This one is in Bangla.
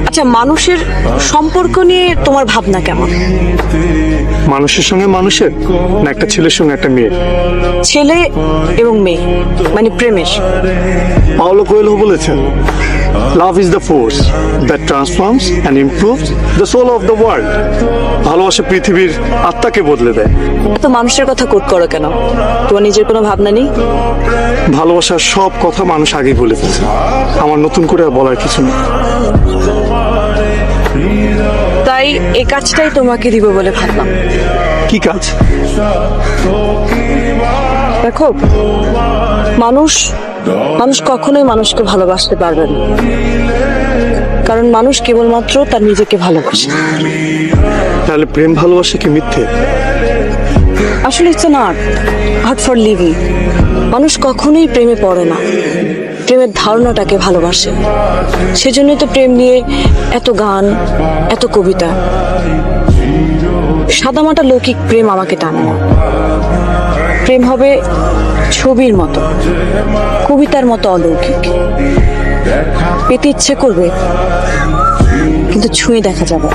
আচ্ছা, মানুষের সম্পর্ক নিয়ে তোমার ভাবনা কেমন? মানুষের সঙ্গে মানুষের, না একটা ছেলের সঙ্গে একটা মেয়ে? ছেলে এবং মেয়ে, মানে প্রেমের। পাওলো কোয়েলহো বলেছেন, love is the force that transforms and improves the soul of the world. ভালোবাসা পৃথিবীর আত্মাকে বদলে দেয়। এত মানুষের কথা কোট করো কেন? তোমার নিজের কোনো ভাবনা নেই? ভালোবাসার সব কথা মানুষ আগেই বলে ফেলছে, আমার নতুন করে আর বলার কিছু নেই। তাই এই কাজটাই তোমাকে দিব বলে ভাবলাম। কি কাজ? দেখো, মানুষ কখনোই মানুষকে ভালোবাসতে পারবে না, কারণ মানুষ কেবলমাত্র তার নিজেকে ভালোবাসে। তাহলে প্রেম ভালোবাসা কি মিথ্যে? আসলে it's not art for living. মানুষ কখনোই প্রেমে পড়ে না, প্রেমের ধারণাটাকে ভালোবাসে। সেজন্যই তো প্রেম নিয়ে এত গান, এত কবিতা। সাদামাটা লৌকিক প্রেম আমাকে টানে না। প্রেম হবে ছবির মতো, কবিতার মতো অলৌকিক। পেতে ইচ্ছে করবে, কিন্তু ছুঁয়ে দেখা যাবে।